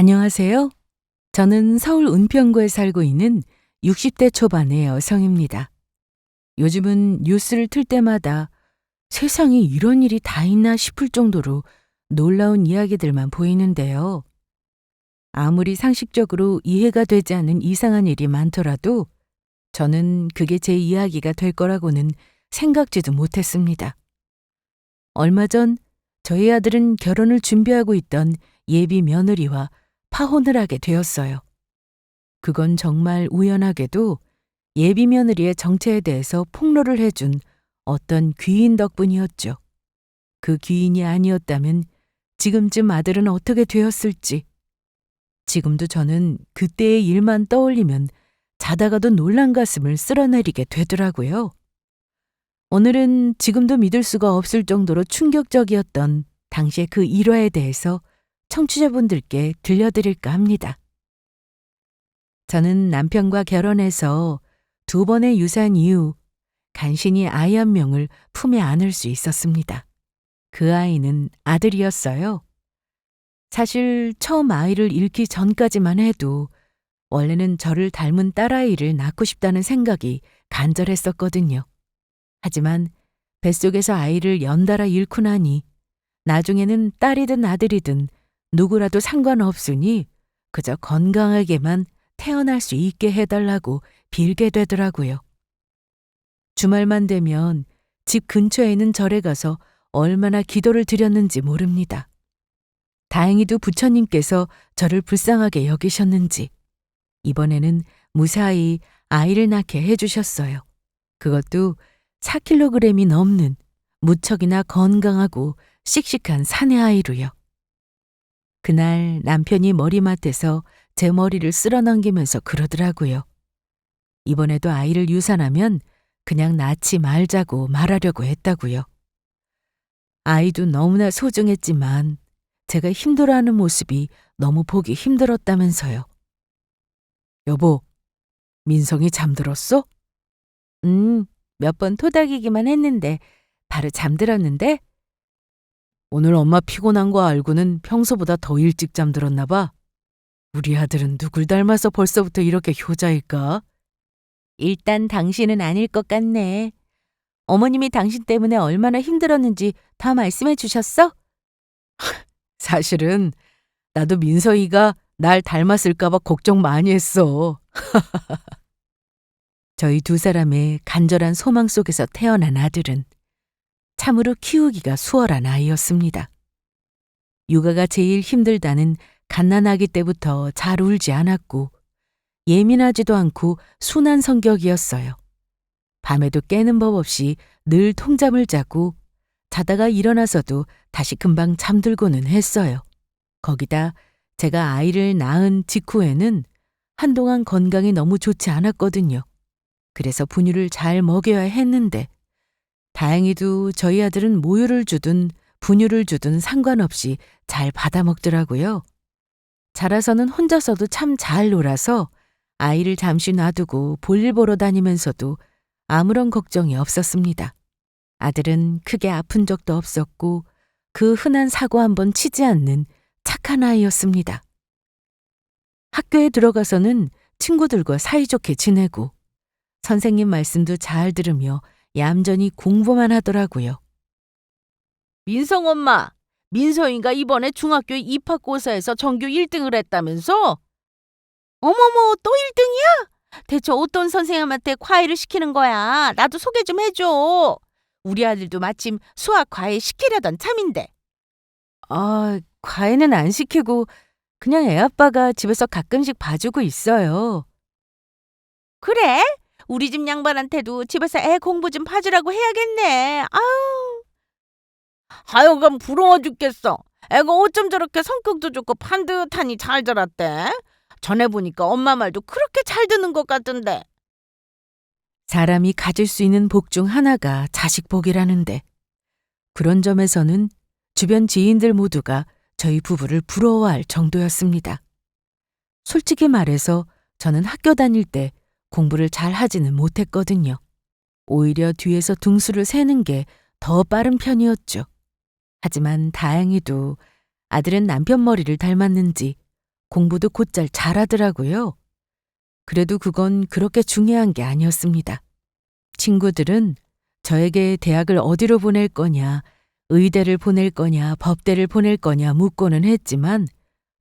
안녕하세요. 저는 서울 은평구에 살고 있는 60대 초반의 여성입니다. 요즘은 뉴스를 틀 때마다 세상에 이런 일이 다 있나 싶을 정도로 놀라운 이야기들만 보이는데요. 아무리 상식적으로 이해가 되지 않는 이상한 일이 많더라도 저는 그게 제 이야기가 될 거라고는 생각지도 못했습니다. 얼마 전 저희 아들은 결혼을 준비하고 있던 예비 며느리와 파혼을 하게 되었어요. 그건 정말 우연하게도 예비 며느리의 정체에 대해서 폭로를 해준 어떤 귀인 덕분이었죠. 그 귀인이 아니었다면 지금쯤 아들은 어떻게 되었을지. 지금도 저는 그때의 일만 떠올리면 자다가도 놀란 가슴을 쓸어내리게 되더라고요. 오늘은 지금도 믿을 수가 없을 정도로 충격적이었던 당시의 그 일화에 대해서 청취자분들께 들려드릴까 합니다. 저는 남편과 결혼해서 2번의 유산 이후 간신히 아이 1명을 품에 안을 수 있었습니다. 그 아이는 아들이었어요. 사실 처음 아이를 잃기 전까지만 해도 원래는 저를 닮은 딸아이를 낳고 싶다는 생각이 간절했었거든요. 하지만 뱃속에서 아이를 연달아 잃고 나니 나중에는 딸이든 아들이든 누구라도 상관없으니 그저 건강하게만 태어날 수 있게 해달라고 빌게 되더라고요. 주말만 되면 집 근처에 있는 절에 가서 얼마나 기도를 드렸는지 모릅니다. 다행히도 부처님께서 저를 불쌍하게 여기셨는지 이번에는 무사히 아이를 낳게 해주셨어요. 그것도 4kg이 넘는 무척이나 건강하고 씩씩한 사내 아이로요. 그날 남편이 머리맡에서 제 머리를 쓸어넘기면서 그러더라고요. 이번에도 아이를 유산하면 그냥 낳지 말자고 말하려고 했다고요. 아이도 너무나 소중했지만 제가 힘들어하는 모습이 너무 보기 힘들었다면서요. 여보, 민성이 잠들었어? 몇 번 토닥이기만 했는데 바로 잠들었는데? 오늘 엄마 피곤한 거 알고는 평소보다 더 일찍 잠들었나 봐. 우리 아들은 누굴 닮아서 벌써부터 이렇게 효자일까? 일단 당신은 아닐 것 같네. 어머님이 당신 때문에 얼마나 힘들었는지 다 말씀해 주셨어? 사실은 나도 민서이가 날 닮았을까 봐 걱정 많이 했어. 저희 2사람의 간절한 소망 속에서 태어난 아들은 참으로 키우기가 수월한 아이였습니다. 육아가 제일 힘들다는 갓난아기 때부터 잘 울지 않았고 예민하지도 않고 순한 성격이었어요. 밤에도 깨는 법 없이 늘 통잠을 자고 자다가 일어나서도 다시 금방 잠들고는 했어요. 거기다 제가 아이를 낳은 직후에는 한동안 건강이 너무 좋지 않았거든요. 그래서 분유를 잘 먹여야 했는데 다행히도 저희 아들은 모유를 주든 분유를 주든 상관없이 잘 받아 먹더라고요. 자라서는 혼자서도 참 잘 놀아서 아이를 잠시 놔두고 볼일 보러 다니면서도 아무런 걱정이 없었습니다. 아들은 크게 아픈 적도 없었고 그 흔한 사고 한번 치지 않는 착한 아이였습니다. 학교에 들어가서는 친구들과 사이좋게 지내고 선생님 말씀도 잘 들으며 얌전히 공부만 하더라고요. 민성 엄마, 민서인가 이번에 중학교 입학고사에서 전교 1등을 했다면서? 어머머, 또 1등이야? 대체 어떤 선생님한테 과외를 시키는 거야? 나도 소개 좀 해줘. 우리 아들도 마침 수학 과외 시키려던 참인데. 과외는 안 시키고 그냥 애 아빠가 집에서 가끔씩 봐주고 있어요. 그래? 우리 집 양반한테도 집에서 애 공부 좀 봐주라고 해야겠네. 아유. 하여간 부러워 죽겠어. 애가 어쩜 저렇게 성격도 좋고 반듯하니 잘 자랐대? 전에 보니까 엄마 말도 그렇게 잘 듣는 것 같던데. 사람이 가질 수 있는 복 중 하나가 자식 복이라는데 그런 점에서는 주변 지인들 모두가 저희 부부를 부러워할 정도였습니다. 솔직히 말해서 저는 학교 다닐 때 공부를 잘 하지는 못했거든요. 오히려 뒤에서 등수를 세는 게 더 빠른 편이었죠. 하지만 다행히도 아들은 남편 머리를 닮았는지 공부도 곧잘 잘하더라고요. 그래도 그건 그렇게 중요한 게 아니었습니다. 친구들은 저에게 대학을 어디로 보낼 거냐, 의대를 보낼 거냐, 법대를 보낼 거냐 묻고는 했지만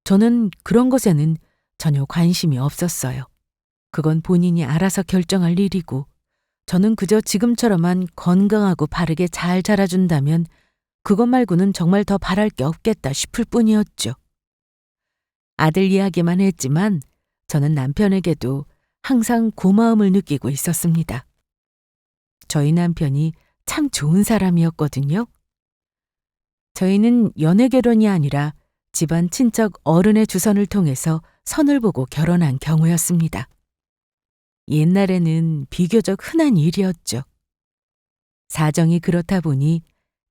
저는 그런 것에는 전혀 관심이 없었어요. 그건 본인이 알아서 결정할 일이고 저는 그저 지금처럼만 건강하고 바르게 잘 자라준다면 그것 말고는 정말 더 바랄 게 없겠다 싶을 뿐이었죠. 아들 이야기만 했지만 저는 남편에게도 항상 고마움을 느끼고 있었습니다. 저희 남편이 참 좋은 사람이었거든요. 저희는 연애 결혼이 아니라 집안 친척 어른의 주선을 통해서 선을 보고 결혼한 경우였습니다. 옛날에는 비교적 흔한 일이었죠. 사정이 그렇다 보니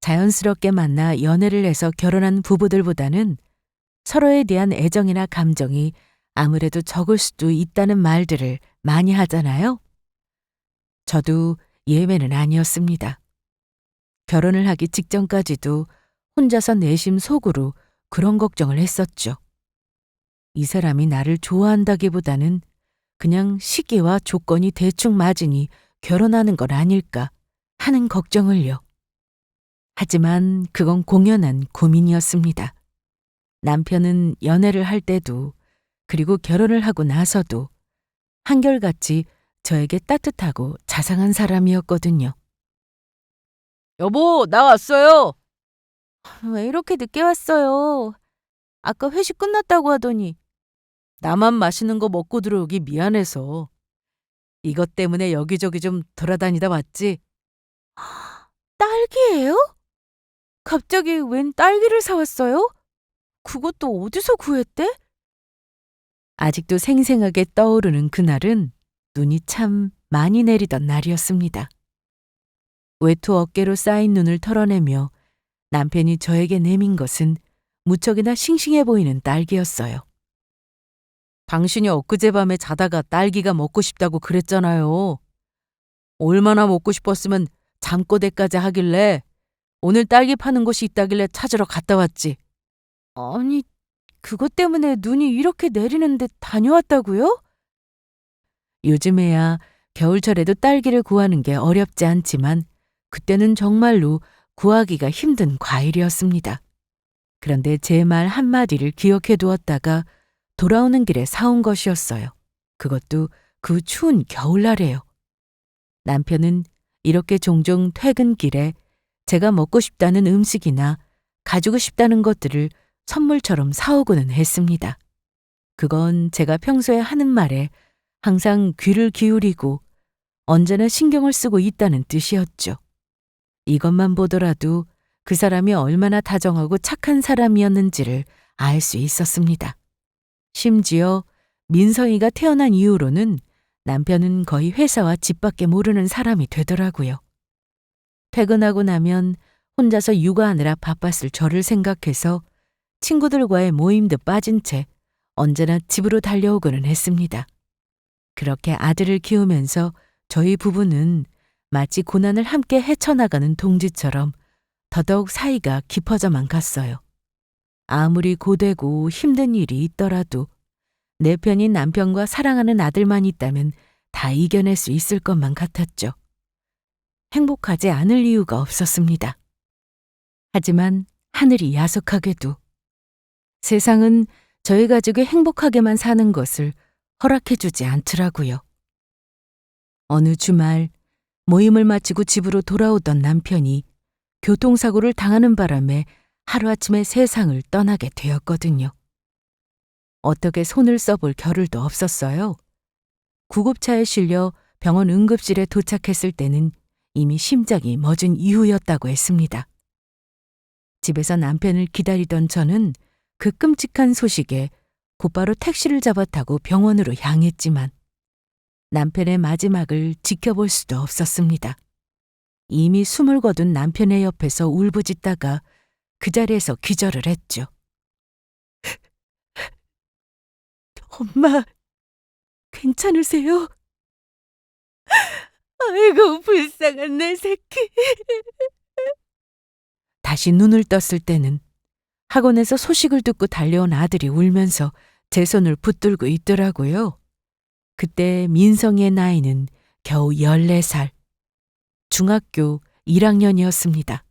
자연스럽게 만나 연애를 해서 결혼한 부부들보다는 서로에 대한 애정이나 감정이 아무래도 적을 수도 있다는 말들을 많이 하잖아요. 저도 예외는 아니었습니다. 결혼을 하기 직전까지도 혼자서 내심 속으로 그런 걱정을 했었죠. 이 사람이 나를 좋아한다기보다는 그냥 시기와 조건이 대충 맞으니 결혼하는 건 아닐까 하는 걱정을요. 하지만 그건 공연한 고민이었습니다. 남편은 연애를 할 때도 그리고 결혼을 하고 나서도 한결같이 저에게 따뜻하고 자상한 사람이었거든요. 여보, 나 왔어요. 왜 이렇게 늦게 왔어요? 아까 회식 끝났다고 하더니. 나만 맛있는 거 먹고 들어오기 미안해서. 이것 때문에 여기저기 좀 돌아다니다 왔지. 딸기예요? 갑자기 웬 딸기를 사왔어요? 그것도 어디서 구했대? 아직도 생생하게 떠오르는 그날은 눈이 참 많이 내리던 날이었습니다. 외투 어깨로 쌓인 눈을 털어내며 남편이 저에게 내민 것은 무척이나 싱싱해 보이는 딸기였어요. 당신이 엊그제 밤에 자다가 딸기가 먹고 싶다고 그랬잖아요. 얼마나 먹고 싶었으면 잠꼬대까지 하길래 오늘 딸기 파는 곳이 있다길래 찾으러 갔다 왔지. 아니, 그것 때문에 눈이 이렇게 내리는데 다녀왔다고요? 요즘에야 겨울철에도 딸기를 구하는 게 어렵지 않지만 그때는 정말로 구하기가 힘든 과일이었습니다. 그런데 제 말 한마디를 기억해 두었다가 돌아오는 길에 사온 것이었어요. 그것도 그 추운 겨울날에요. 남편은 이렇게 종종 퇴근길에 제가 먹고 싶다는 음식이나 가지고 싶다는 것들을 선물처럼 사오고는 했습니다. 그건 제가 평소에 하는 말에 항상 귀를 기울이고 언제나 신경을 쓰고 있다는 뜻이었죠. 이것만 보더라도 그 사람이 얼마나 다정하고 착한 사람이었는지를 알 수 있었습니다. 심지어 민서이가 태어난 이후로는 남편은 거의 회사와 집밖에 모르는 사람이 되더라고요. 퇴근하고 나면 혼자서 육아하느라 바빴을 저를 생각해서 친구들과의 모임도 빠진 채 언제나 집으로 달려오고는 했습니다. 그렇게 아들을 키우면서 저희 부부는 마치 고난을 함께 헤쳐나가는 동지처럼 더더욱 사이가 깊어져만 갔어요. 아무리 고되고 힘든 일이 있더라도 내 편인 남편과 사랑하는 아들만 있다면 다 이겨낼 수 있을 것만 같았죠. 행복하지 않을 이유가 없었습니다. 하지만 하늘이 야속하게도 세상은 저희 가족이 행복하게만 사는 것을 허락해주지 않더라고요. 어느 주말 모임을 마치고 집으로 돌아오던 남편이 교통사고를 당하는 바람에 하루아침에 세상을 떠나게 되었거든요. 어떻게 손을 써볼 겨를도 없었어요. 구급차에 실려 병원 응급실에 도착했을 때는 이미 심장이 멎은 이후였다고 했습니다. 집에서 남편을 기다리던 저는 그 끔찍한 소식에 곧바로 택시를 잡아 타고 병원으로 향했지만 남편의 마지막을 지켜볼 수도 없었습니다. 이미 숨을 거둔 남편의 옆에서 울부짖다가 그 자리에서 기절을 했죠. 엄마, 괜찮으세요? 아이고, 불쌍한 내 새끼. 다시 눈을 떴을 때는 학원에서 소식을 듣고 달려온 아들이 울면서 제 손을 붙들고 있더라고요. 그때 민성이의 나이는 겨우 14살, 중학교 1학년이었습니다.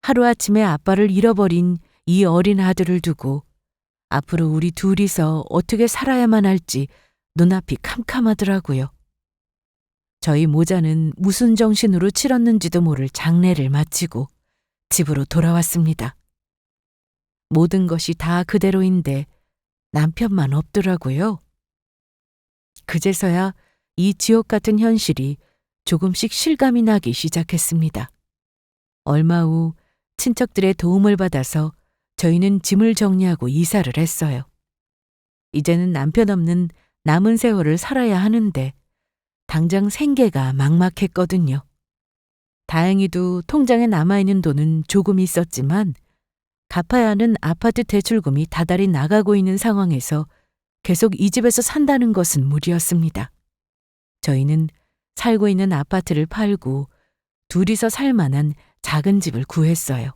하루아침에 아빠를 잃어버린 이 어린 아들을 두고 앞으로 우리 둘이서 어떻게 살아야만 할지 눈앞이 캄캄하더라고요. 저희 모자는 무슨 정신으로 치렀는지도 모를 장례를 마치고 집으로 돌아왔습니다. 모든 것이 다 그대로인데 남편만 없더라고요. 그제서야 이 지옥 같은 현실이 조금씩 실감이 나기 시작했습니다. 얼마 후 친척들의 도움을 받아서 저희는 짐을 정리하고 이사를 했어요. 이제는 남편 없는 남은 세월을 살아야 하는데 당장 생계가 막막했거든요. 다행히도 통장에 남아있는 돈은 조금 있었지만 갚아야 하는 아파트 대출금이 다달이 나가고 있는 상황에서 계속 이 집에서 산다는 것은 무리였습니다. 저희는 살고 있는 아파트를 팔고 둘이서 살 만한 작은 집을 구했어요.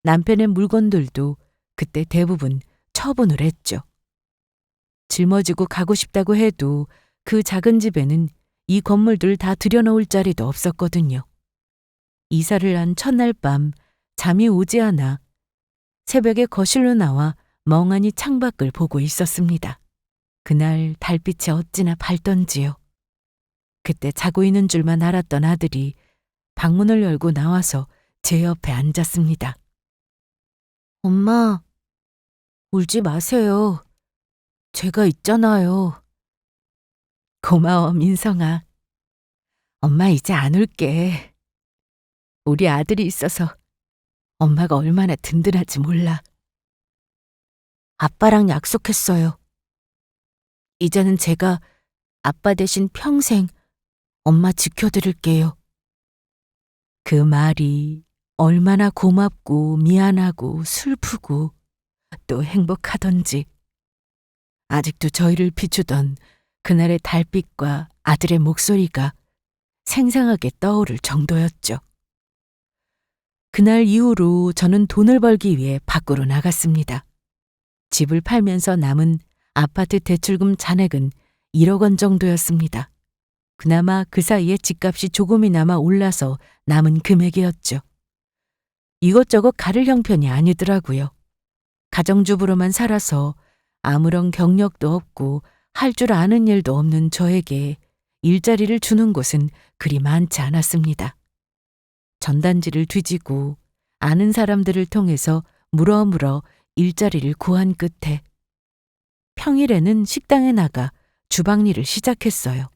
남편의 물건들도 그때 대부분 처분을 했죠. 짊어지고 가고 싶다고 해도 그 작은 집에는 이 건물들 다 들여놓을 자리도 없었거든요. 이사를 한 첫날 밤 잠이 오지 않아 새벽에 거실로 나와 멍하니 창밖을 보고 있었습니다. 그날 달빛이 어찌나 밝던지요. 그때 자고 있는 줄만 알았던 아들이 방문을 열고 나와서 제 옆에 앉았습니다. 엄마, 울지 마세요. 제가 있잖아요. 고마워, 민성아. 엄마 이제 안 울게. 우리 아들이 있어서 엄마가 얼마나 든든한지 몰라. 아빠랑 약속했어요. 이제는 제가 아빠 대신 평생 엄마 지켜드릴게요. 그 말이 얼마나 고맙고 미안하고 슬프고 또 행복하던지 아직도 저희를 비추던 그날의 달빛과 아들의 목소리가 생생하게 떠오를 정도였죠. 그날 이후로 저는 돈을 벌기 위해 밖으로 나갔습니다. 집을 팔면서 남은 아파트 대출금 잔액은 1억 원 정도였습니다. 그나마 그 사이에 집값이 조금이나마 올라서 남은 금액이었죠. 이것저것 가를 형편이 아니더라고요. 가정주부로만 살아서 아무런 경력도 없고 할 줄 아는 일도 없는 저에게 일자리를 주는 곳은 그리 많지 않았습니다. 전단지를 뒤지고 아는 사람들을 통해서 물어물어 일자리를 구한 끝에 평일에는 식당에 나가 주방 일을 시작했어요.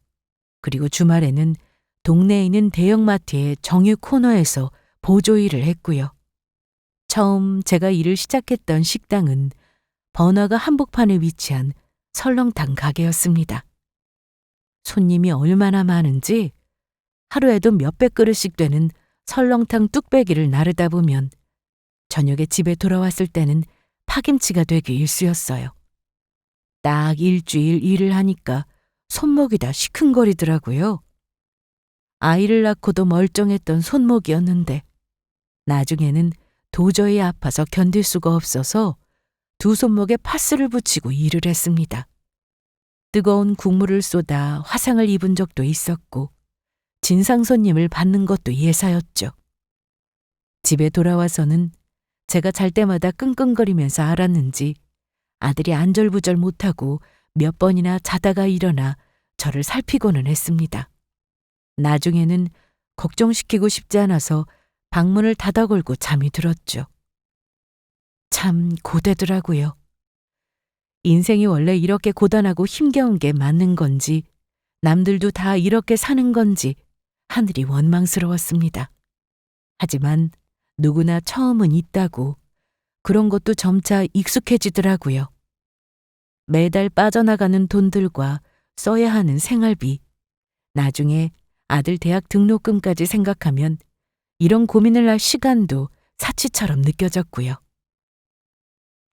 그리고 주말에는 동네에 있는 대형마트의 정유 코너에서 보조 일을 했고요. 처음 제가 일을 시작했던 식당은 번화가 한복판에 위치한 설렁탕 가게였습니다. 손님이 얼마나 많은지 하루에도 몇백 그릇씩 되는 설렁탕 뚝배기를 나르다 보면 저녁에 집에 돌아왔을 때는 파김치가 되기 일쑤였어요. 딱 일주일 일을 하니까 손목이 다 시큰거리더라고요. 아이를 낳고도 멀쩡했던 손목이었는데 나중에는 도저히 아파서 견딜 수가 없어서 두 손목에 파스를 붙이고 일을 했습니다. 뜨거운 국물을 쏟아 화상을 입은 적도 있었고 진상 손님을 받는 것도 예사였죠. 집에 돌아와서는 제가 잘 때마다 끙끙거리면서 알았는지 아들이 안절부절 못하고 몇 번이나 자다가 일어나 저를 살피고는 했습니다. 나중에는 걱정시키고 싶지 않아서 방문을 닫아 걸고 잠이 들었죠. 참 고되더라고요. 인생이 원래 이렇게 고단하고 힘겨운 게 맞는 건지 남들도 다 이렇게 사는 건지 하늘이 원망스러웠습니다. 하지만 누구나 처음은 있다고 그런 것도 점차 익숙해지더라고요. 매달 빠져나가는 돈들과 써야 하는 생활비, 나중에 아들 대학 등록금까지 생각하면 이런 고민을 할 시간도 사치처럼 느껴졌고요.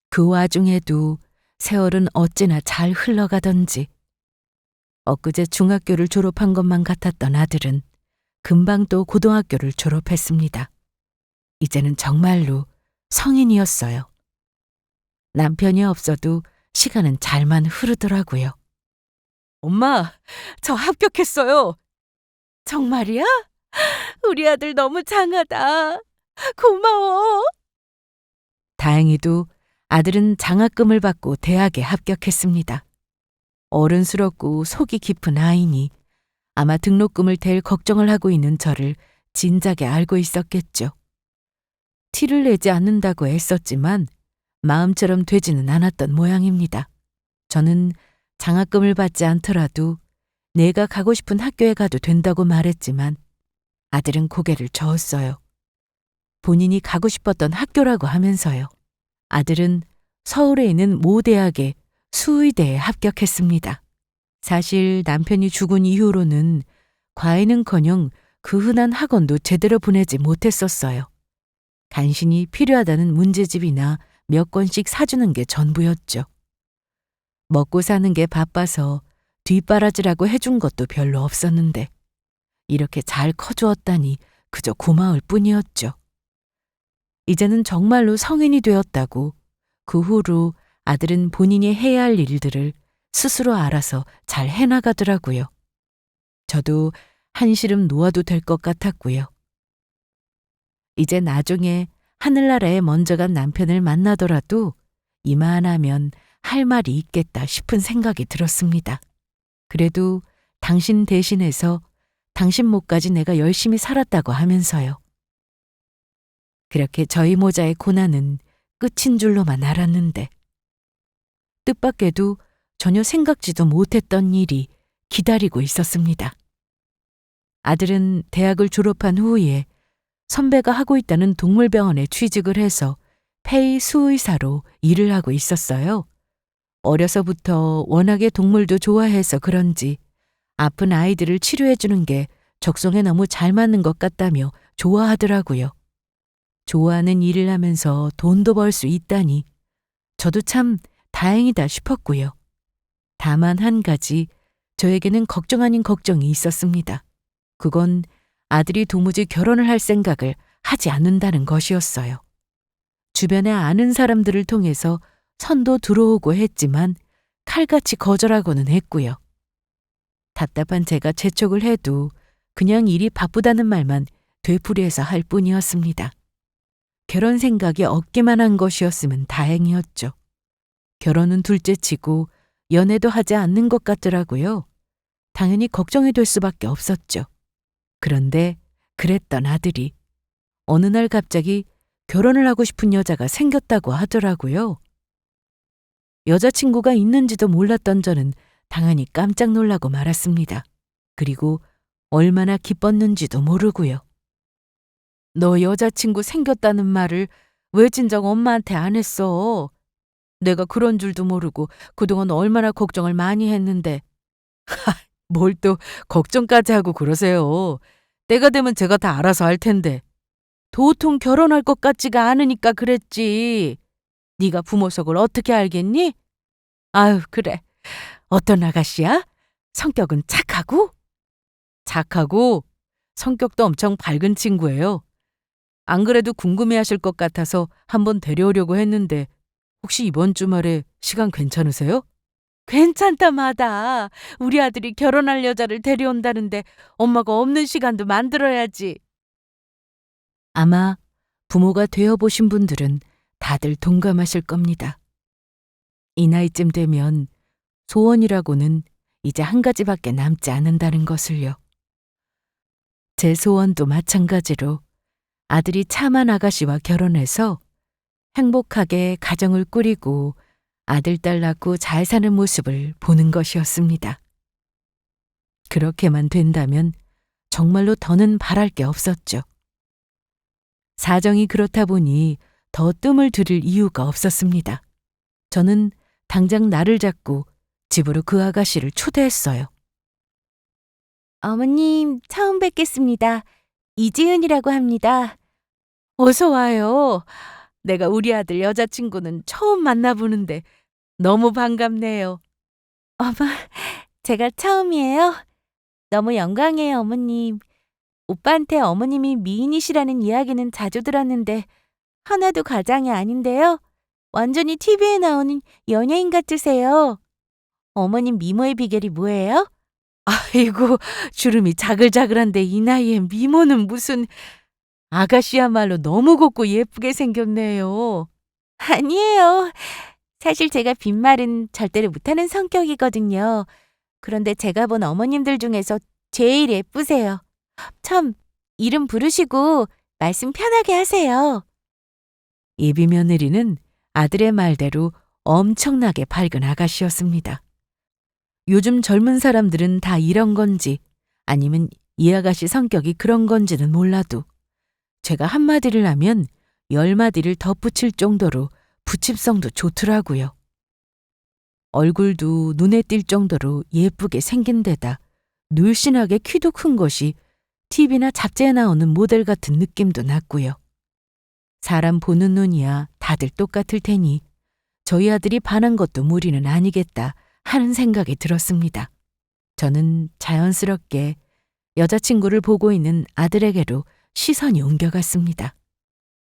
그 와중에도 세월은 어찌나 잘 흘러가던지 엊그제 중학교를 졸업한 것만 같았던 아들은 금방 또 고등학교를 졸업했습니다. 이제는 정말로 성인이었어요. 남편이 없어도 시간은 잘만 흐르더라고요. 엄마, 저 합격했어요. 정말이야? 우리 아들 너무 장하다. 고마워. 다행히도 아들은 장학금을 받고 대학에 합격했습니다. 어른스럽고 속이 깊은 아이니 아마 등록금을 댈 걱정을 하고 있는 저를 진작에 알고 있었겠죠. 티를 내지 않는다고 애썼지만 마음처럼 되지는 않았던 모양입니다. 저는 장학금을 받지 않더라도 내가 가고 싶은 학교에 가도 된다고 말했지만 아들은 고개를 저었어요. 본인이 가고 싶었던 학교라고 하면서요. 아들은 서울에 있는 모 대학의 수의대에 합격했습니다. 사실 남편이 죽은 이후로는 과외는커녕 그 흔한 학원도 제대로 보내지 못했었어요. 간신히 필요하다는 문제집이나 몇 권씩 사주는 게 전부였죠. 먹고 사는 게 바빠서 뒷바라지라고 해준 것도 별로 없었는데 이렇게 잘 커주었다니 그저 고마울 뿐이었죠. 이제는 정말로 성인이 되었다고 그 후로 아들은 본인이 해야 할 일들을 스스로 알아서 잘 해나가더라고요. 저도 한시름 놓아도 될 것 같았고요. 이제 나중에 하늘나라에 먼저 간 남편을 만나더라도 이만하면 할 말이 있겠다 싶은 생각이 들었습니다. 그래도 당신 대신해서 당신 몫까지 내가 열심히 살았다고 하면서요. 그렇게 저희 모자의 고난은 끝인 줄로만 알았는데 뜻밖에도 전혀 생각지도 못했던 일이 기다리고 있었습니다. 아들은 대학을 졸업한 후에 선배가 하고 있다는 동물병원에 취직을 해서 폐의 수의사로 일을 하고 있었어요. 어려서부터 워낙에 동물도 좋아해서 그런지 아픈 아이들을 치료해주는 게 적성에 너무 잘 맞는 것 같다며 좋아하더라고요. 좋아하는 일을 하면서 돈도 벌 수 있다니 저도 참 다행이다 싶었고요. 다만 한 가지 저에게는 걱정 아닌 걱정이 있었습니다. 그건 아들이 도무지 결혼을 할 생각을 하지 않는다는 것이었어요. 주변에 아는 사람들을 통해서 선도 들어오고 했지만 칼같이 거절하고는 했고요. 답답한 제가 재촉을 해도 그냥 일이 바쁘다는 말만 되풀이해서 할 뿐이었습니다. 결혼 생각이 없기만 한 것이었으면 다행이었죠. 결혼은 둘째치고 연애도 하지 않는 것 같더라고요. 당연히 걱정이 될 수밖에 없었죠. 그런데 그랬던 아들이 어느 날 갑자기 결혼을 하고 싶은 여자가 생겼다고 하더라고요. 여자친구가 있는지도 몰랐던 저는 당연히 깜짝 놀라고 말았습니다. 그리고 얼마나 기뻤는지도 모르고요. 너 여자친구 생겼다는 말을 왜 진작 엄마한테 안 했어? 내가 그런 줄도 모르고 그동안 얼마나 걱정을 많이 했는데. 뭘 또 걱정까지 하고 그러세요. 때가 되면 제가 다 알아서 할 텐데. 도통 결혼할 것 같지가 않으니까 그랬지. 네가 부모 속을 어떻게 알겠니? 아유, 그래. 어떤 아가씨야? 성격은 착하고? 착하고 성격도 엄청 밝은 친구예요. 안 그래도 궁금해하실 것 같아서 한번 데려오려고 했는데 혹시 이번 주말에 시간 괜찮으세요? 괜찮다마다. 우리 아들이 결혼할 여자를 데려온다는데 엄마가 없는 시간도 만들어야지. 아마 부모가 되어보신 분들은 다들 동감하실 겁니다. 이 나이쯤 되면 소원이라고는 이제 한 가지밖에 남지 않는다는 것을요. 제 소원도 마찬가지로 아들이 참한 아가씨와 결혼해서 행복하게 가정을 꾸리고 아들, 딸 낳고 잘 사는 모습을 보는 것이었습니다. 그렇게만 된다면 정말로 더는 바랄 게 없었죠. 사정이 그렇다 보니 더 뜸을 들일 이유가 없었습니다. 저는 당장 날을 잡고 집으로 그 아가씨를 초대했어요. 어머님, 처음 뵙겠습니다. 이지은이라고 합니다. 어서 와요. 내가 우리 아들 여자친구는 처음 만나보는데 너무 반갑네요. 어머, 제가 처음이에요. 너무 영광이에요, 어머님. 오빠한테 어머님이 미인이시라는 이야기는 자주 들었는데 하나도 가장이 아닌데요. 완전히 TV에 나오는 연예인 같으세요. 어머님 미모의 비결이 뭐예요? 아이고, 주름이 자글자글한데 이 나이에 미모는 무슨. 아가씨야말로 너무 곱고 예쁘게 생겼네요. 아니에요. 사실 제가 빈말은 절대로 못하는 성격이거든요. 그런데 제가 본 어머님들 중에서 제일 예쁘세요. 참, 이름 부르시고 말씀 편하게 하세요. 예비 며느리는 아들의 말대로 엄청나게 밝은 아가씨였습니다. 요즘 젊은 사람들은 다 이런 건지 아니면 이 아가씨 성격이 그런 건지는 몰라도 제가 한마디를 하면 10마디를 덧붙일 정도로 부칩성도 좋더라고요. 얼굴도 눈에 띌 정도로 예쁘게 생긴 데다 늘씬하게 키도 큰 것이 TV나 잡지에 나오는 모델 같은 느낌도 났고요. 사람 보는 눈이야 다들 똑같을 테니 저희 아들이 반한 것도 무리는 아니겠다 하는 생각이 들었습니다. 저는 자연스럽게 여자친구를 보고 있는 아들에게로 시선이 옮겨갔습니다.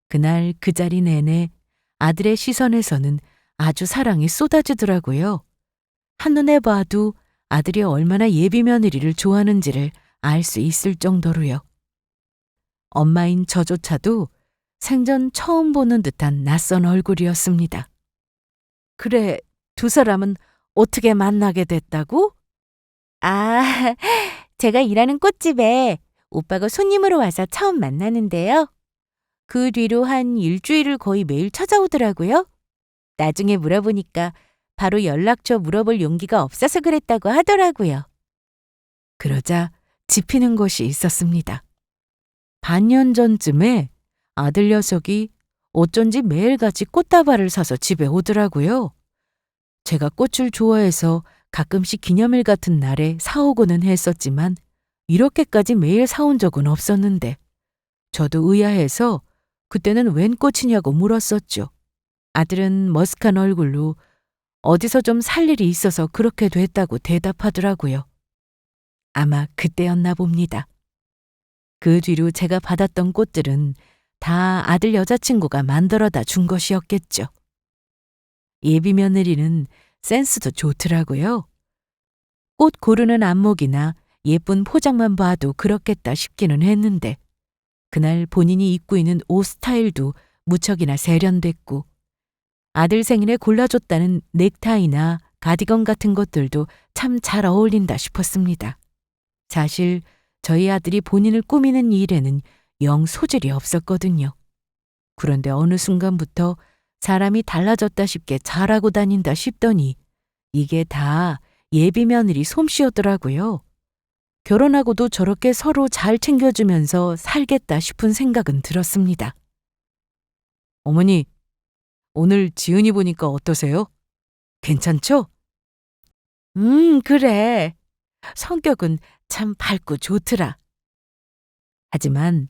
그날 그 자리 내내 아들의 시선에서는 아주 사랑이 쏟아지더라고요. 한눈에 봐도 아들이 얼마나 예비 며느리를 좋아하는지를 알 수 있을 정도로요. 엄마인 저조차도 생전 처음 보는 듯한 낯선 얼굴이었습니다. 그래, 두 사람은 어떻게 만나게 됐다고? 아, 제가 일하는 꽃집에 오빠가 손님으로 와서 처음 만나는데요. 그 뒤로 한 일주일을 거의 매일 찾아오더라고요. 나중에 물어보니까 바로 연락처 물어볼 용기가 없어서 그랬다고 하더라고요. 그러자 짚히는 것이 있었습니다. 반년 전쯤에 아들 녀석이 어쩐지 매일같이 꽃다발을 사서 집에 오더라고요. 제가 꽃을 좋아해서 가끔씩 기념일 같은 날에 사오고는 했었지만 이렇게까지 매일 사온 적은 없었는데 저도 의아해서 그때는 웬 꽃이냐고 물었었죠. 아들은 머쓱한 얼굴로 어디서 좀 살 일이 있어서 그렇게 됐다고 대답하더라고요. 아마 그때였나 봅니다. 그 뒤로 제가 받았던 꽃들은 다 아들 여자친구가 만들어다 준 것이었겠죠. 예비 며느리는 센스도 좋더라고요. 꽃 고르는 안목이나 예쁜 포장만 봐도 그렇겠다 싶기는 했는데 그날 본인이 입고 있는 옷 스타일도 무척이나 세련됐고 아들 생일에 골라줬다는 넥타이나 가디건 같은 것들도 참 잘 어울린다 싶었습니다. 사실 저희 아들이 본인을 꾸미는 일에는 영 소질이 없었거든요. 그런데 어느 순간부터 사람이 달라졌다 싶게 잘하고 다닌다 싶더니 이게 다 예비 며느리 솜씨였더라고요. 결혼하고도 저렇게 서로 잘 챙겨주면서 살겠다 싶은 생각은 들었습니다. 어머니, 오늘 지은이 보니까 어떠세요? 괜찮죠? 그래. 성격은 참 밝고 좋더라. 하지만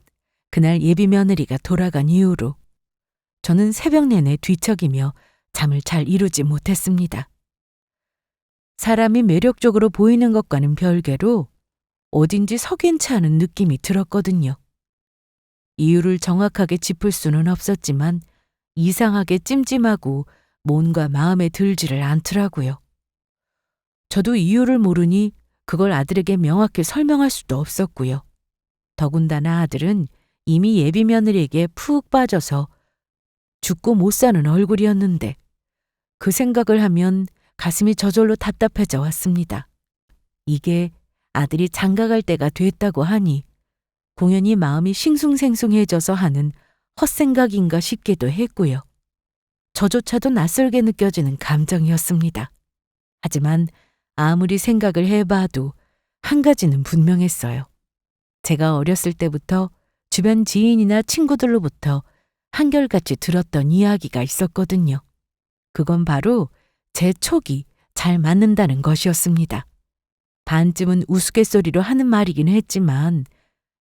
그날 예비 며느리가 돌아간 이후로 저는 새벽 내내 뒤척이며 잠을 잘 이루지 못했습니다. 사람이 매력적으로 보이는 것과는 별개로 어딘지 석연치 않은 느낌이 들었거든요. 이유를 정확하게 짚을 수는 없었지만 이상하게 찜찜하고 뭔가 마음에 들지를 않더라고요. 저도 이유를 모르니 그걸 아들에게 명확히 설명할 수도 없었고요. 더군다나 아들은 이미 예비 며느리에게 푹 빠져서 죽고 못 사는 얼굴이었는데 그 생각을 하면 가슴이 저절로 답답해져 왔습니다. 이게 아들이 장가갈 때가 됐다고 하니 공연히 마음이 싱숭생숭해져서 하는 헛생각인가 싶기도 했고요. 저조차도 낯설게 느껴지는 감정이었습니다. 하지만 아무리 생각을 해봐도 한 가지는 분명했어요. 제가 어렸을 때부터 주변 지인이나 친구들로부터 한결같이 들었던 이야기가 있었거든요. 그건 바로 제 촉이 잘 맞는다는 것이었습니다. 반쯤은 우스갯소리로 하는 말이긴 했지만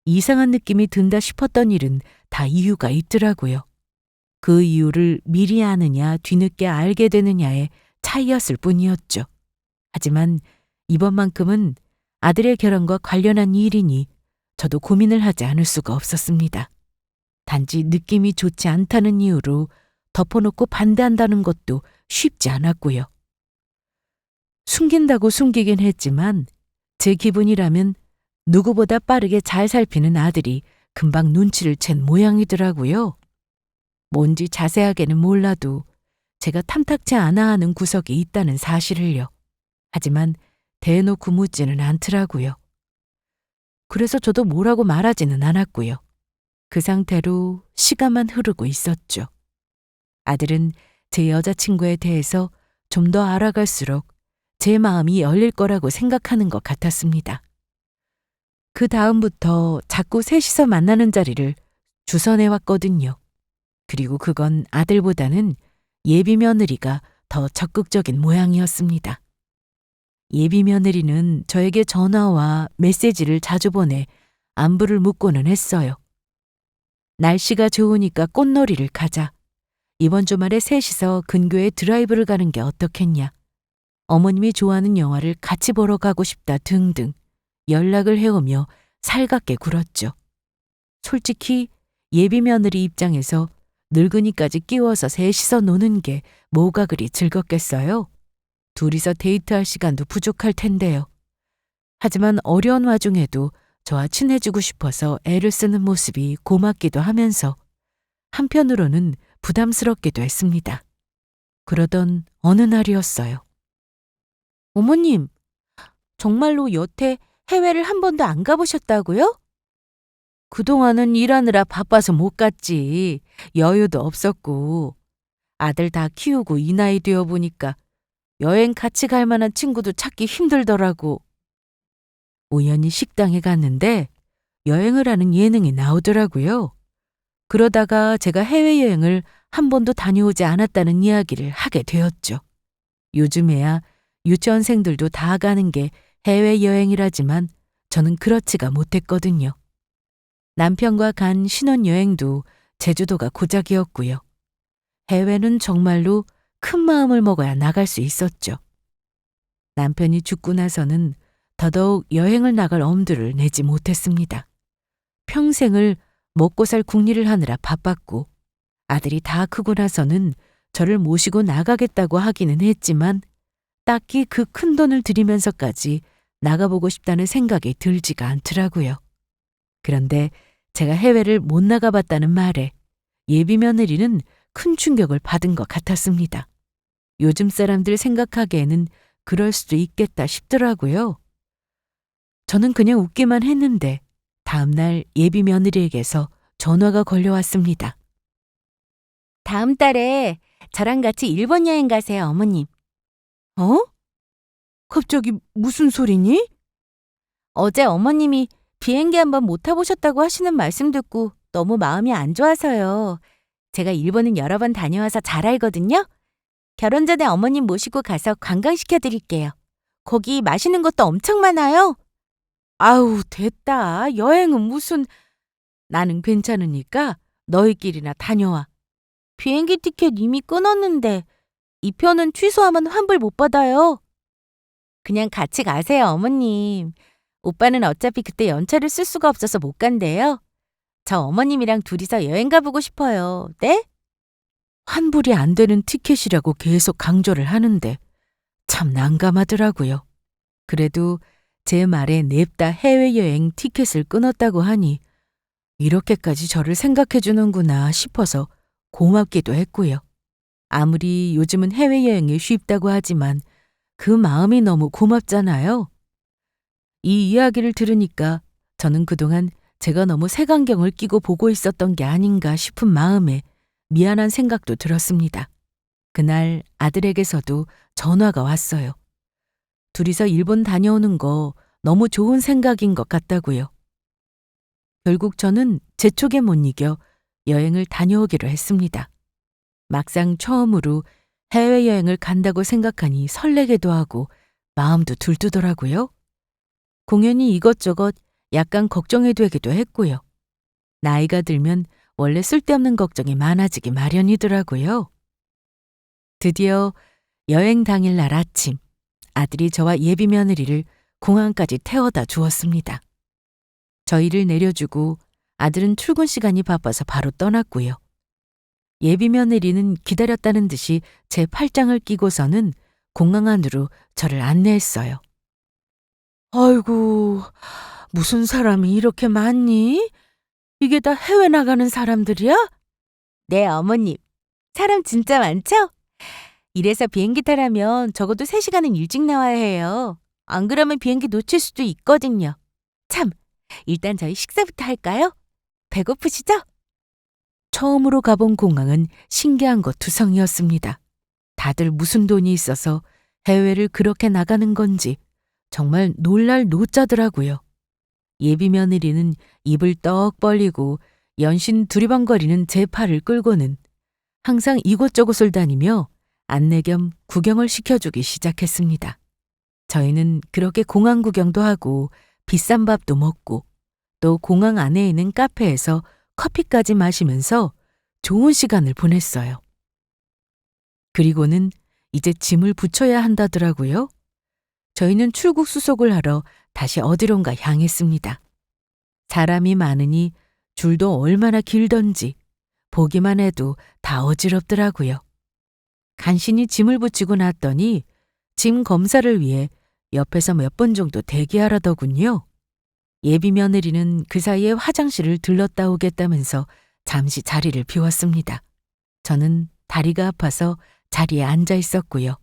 이상한 느낌이 든다 싶었던 일은 다 이유가 있더라고요. 그 이유를 미리 아느냐 뒤늦게 알게 되느냐의 차이였을 뿐이었죠. 하지만 이번만큼은 아들의 결혼과 관련한 일이니 저도 고민을 하지 않을 수가 없었습니다. 단지 느낌이 좋지 않다는 이유로 덮어놓고 반대한다는 것도 쉽지 않았고요. 숨긴다고 숨기긴 했지만 제 기분이라면 누구보다 빠르게 잘 살피는 아들이 금방 눈치를 챈 모양이더라고요. 뭔지 자세하게는 몰라도 제가 탐탁치 않아 하는 구석이 있다는 사실을요. 하지만 대놓고 묻지는 않더라고요. 그래서 저도 뭐라고 말하지는 않았고요. 그 상태로 시간만 흐르고 있었죠. 아들은 제 여자친구에 대해서 좀 더 알아갈수록 제 마음이 열릴 거라고 생각하는 것 같았습니다. 그 다음부터 자꾸 셋이서 만나는 자리를 주선해왔거든요. 그리고 그건 아들보다는 예비 며느리가 더 적극적인 모양이었습니다. 예비 며느리는 저에게 전화와 메시지를 자주 보내 안부를 묻고는 했어요. 날씨가 좋으니까 꽃놀이를 가자. 이번 주말에 셋이서 근교에 드라이브를 가는 게 어떻겠냐. 어머님이 좋아하는 영화를 같이 보러 가고 싶다 등등 연락을 해오며 살갑게 굴었죠. 솔직히 예비 며느리 입장에서 늙은이까지 끼워서 셋이서 노는 게 뭐가 그리 즐겁겠어요? 둘이서 데이트할 시간도 부족할 텐데요. 하지만 어려운 와중에도 저와 친해지고 싶어서 애를 쓰는 모습이 고맙기도 하면서 한편으로는 부담스럽기도 했습니다. 그러던 어느 날이었어요. 어머님, 정말로 여태 해외를 한 번도 안 가보셨다고요? 그동안은 일하느라 바빠서 못 갔지. 여유도 없었고. 아들 다 키우고 이 나이 되어 보니까 여행 같이 갈 만한 친구도 찾기 힘들더라고. 우연히 식당에 갔는데 여행을 하는 예능이 나오더라고요. 그러다가 제가 해외여행을 한 번도 다녀오지 않았다는 이야기를 하게 되었죠. 요즘에야 유치원생들도 다 가는 게 해외여행이라지만 저는 그렇지가 못했거든요. 남편과 간 신혼여행도 제주도가 고작이었고요. 해외는 정말로 큰 마음을 먹어야 나갈 수 있었죠. 남편이 죽고 나서는 더더욱 여행을 나갈 엄두를 내지 못했습니다. 평생을 먹고 살 궁리를 하느라 바빴고 아들이 다 크고 나서는 저를 모시고 나가겠다고 하기는 했지만 딱히 그 큰 돈을 들이면서까지 나가보고 싶다는 생각이 들지가 않더라고요. 그런데 제가 해외를 못 나가봤다는 말에 예비 며느리는 큰 충격을 받은 것 같았습니다. 요즘 사람들 생각하기에는 그럴 수도 있겠다 싶더라고요. 저는 그냥 웃기만 했는데 다음 날 예비 며느리에게서 전화가 걸려왔습니다. 다음 달에 저랑 같이 일본 여행 가세요, 어머님. 어? 갑자기 무슨 소리니? 어제 어머님이 비행기 한번 못 타보셨다고 하시는 말씀 듣고 너무 마음이 안 좋아서요. 제가 일본은 여러 번 다녀와서 잘 알거든요. 결혼 전에 어머님 모시고 가서 관광시켜 드릴게요. 거기 맛있는 것도 엄청 많아요. 아우, 됐다. 여행은 무슨... 나는 괜찮으니까 너희끼리나 다녀와. 비행기 티켓 이미 끊었는데 이 표는 취소하면 환불 못 받아요. 그냥 같이 가세요, 어머님. 오빠는 어차피 그때 연차를 쓸 수가 없어서 못 간대요. 저 어머님이랑 둘이서 여행 가보고 싶어요. 네? 환불이 안 되는 티켓이라고 계속 강조를 하는데 참 난감하더라고요. 그래도 제 말에 냅다 해외여행 티켓을 끊었다고 하니 이렇게까지 저를 생각해 주는구나 싶어서 고맙기도 했고요. 아무리 요즘은 해외여행이 쉽다고 하지만 그 마음이 너무 고맙잖아요. 이 이야기를 들으니까 저는 그동안 제가 너무 색안경을 끼고 보고 있었던 게 아닌가 싶은 마음에 미안한 생각도 들었습니다. 그날 아들에게서도 전화가 왔어요. 둘이서 일본 다녀오는 거 너무 좋은 생각인 것 같다고요. 결국 저는 재촉에 못 이겨 여행을 다녀오기로 했습니다. 막상 처음으로 해외여행을 간다고 생각하니 설레기도 하고 마음도 들뜨더라고요. 공연히 이것저것 약간 걱정이 되기도 했고요. 나이가 들면 원래 쓸데없는 걱정이 많아지기 마련이더라고요. 드디어 여행 당일날 아침, 아들이 저와 예비 며느리를 공항까지 태워다 주었습니다. 저희를 내려주고 아들은 출근 시간이 바빠서 바로 떠났고요. 예비 며느리는 기다렸다는 듯이 제 팔짱을 끼고서는 공항 안으로 저를 안내했어요. 아이고, 무슨 사람이 이렇게 많니? 이게 다 해외 나가는 사람들이야? 네, 어머님. 사람 진짜 많죠? 이래서 비행기 타려면 적어도 3시간은 일찍 나와야 해요. 안 그러면 비행기 놓칠 수도 있거든요. 참, 일단 저희 식사부터 할까요? 배고프시죠? 처음으로 가본 공항은 신기한 것 투성이었습니다. 다들 무슨 돈이 있어서 해외를 그렇게 나가는 건지 정말 놀랄 노짜더라고요. 예비 며느리는 입을 떡 벌리고 연신 두리번거리는 제 팔을 끌고는 항상 이곳저곳을 다니며 안내 겸 구경을 시켜주기 시작했습니다. 저희는 그렇게 공항 구경도 하고 비싼 밥도 먹고 또 공항 안에 있는 카페에서 커피까지 마시면서 좋은 시간을 보냈어요. 그리고는 이제 짐을 붙여야 한다더라고요. 저희는 출국 수속을 하러 다시 어디론가 향했습니다. 사람이 많으니 줄도 얼마나 길던지 보기만 해도 다 어지럽더라고요. 간신히 짐을 붙이고 났더니 짐 검사를 위해 옆에서 몇 분 정도 대기하라더군요. 예비 며느리는 그 사이에 화장실을 들렀다 오겠다면서 잠시 자리를 비웠습니다. 저는 다리가 아파서 자리에 앉아 있었고요.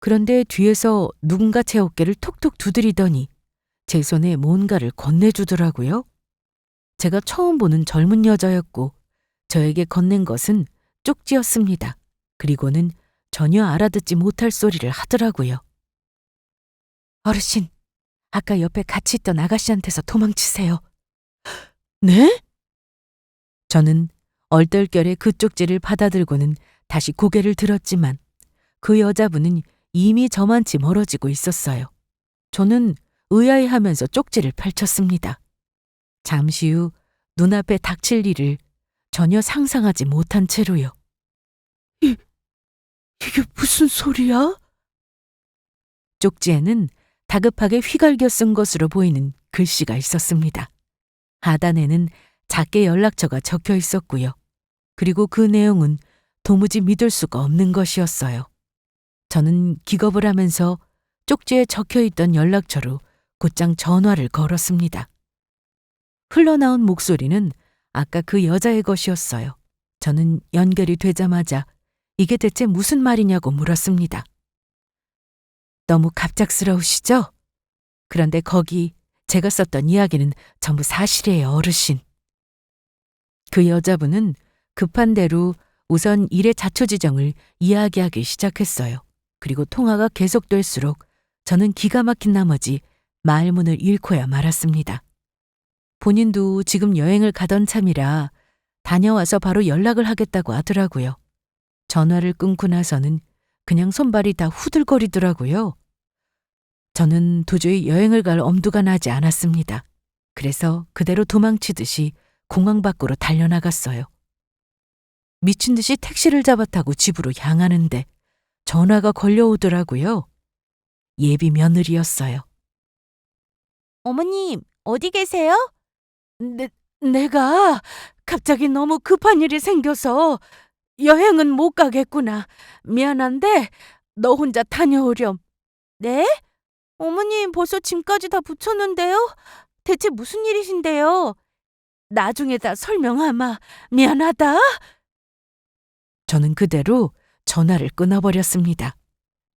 그런데 뒤에서 누군가 제 어깨를 톡톡 두드리더니 제 손에 뭔가를 건네주더라고요. 제가 처음 보는 젊은 여자였고 저에게 건넨 것은 쪽지였습니다. 그리고는 전혀 알아듣지 못할 소리를 하더라고요. 어르신, 아까 옆에 같이 있던 아가씨한테서 도망치세요. 네? 저는 얼떨결에 그 쪽지를 받아들고는 다시 고개를 들었지만 그 여자분은 이미 저만치 멀어지고 있었어요. 저는 의아해하면서 쪽지를 펼쳤습니다. 잠시 후 눈앞에 닥칠 일을 전혀 상상하지 못한 채로요. 이게 무슨 소리야? 쪽지에는 다급하게 휘갈겨 쓴 것으로 보이는 글씨가 있었습니다. 하단에는 작게 연락처가 적혀 있었고요. 그리고 그 내용은 도무지 믿을 수가 없는 것이었어요. 저는 기겁을 하면서 쪽지에 적혀 있던 연락처로 곧장 전화를 걸었습니다. 흘러나온 목소리는 아까 그 여자의 것이었어요. 저는 연결이 되자마자 이게 대체 무슨 말이냐고 물었습니다. 너무 갑작스러우시죠? 그런데 거기 제가 썼던 이야기는 전부 사실이에요, 어르신. 그 여자분은 급한 대로 우선 일의 자초지정을 이야기하기 시작했어요. 그리고 통화가 계속될수록 저는 기가 막힌 나머지 말문을 잃고야 말았습니다. 본인도 지금 여행을 가던 참이라 다녀와서 바로 연락을 하겠다고 하더라고요. 전화를 끊고 나서는 그냥 손발이 다 후들거리더라고요. 저는 도저히 여행을 갈 엄두가 나지 않았습니다. 그래서 그대로 도망치듯이 공항 밖으로 달려나갔어요. 미친 듯이 택시를 잡아 타고 집으로 향하는데 전화가 걸려오더라고요. 예비 며느리였어요. 어머님, 어디 계세요? 내가 갑자기 너무 급한 일이 생겨서 여행은 못 가겠구나. 미안한데 너 혼자 다녀오렴. 네? 어머님 벌써 짐까지 다 붙였는데요? 대체 무슨 일이신데요? 나중에 다 설명하마. 미안하다. 저는 그대로 전화를 끊어버렸습니다.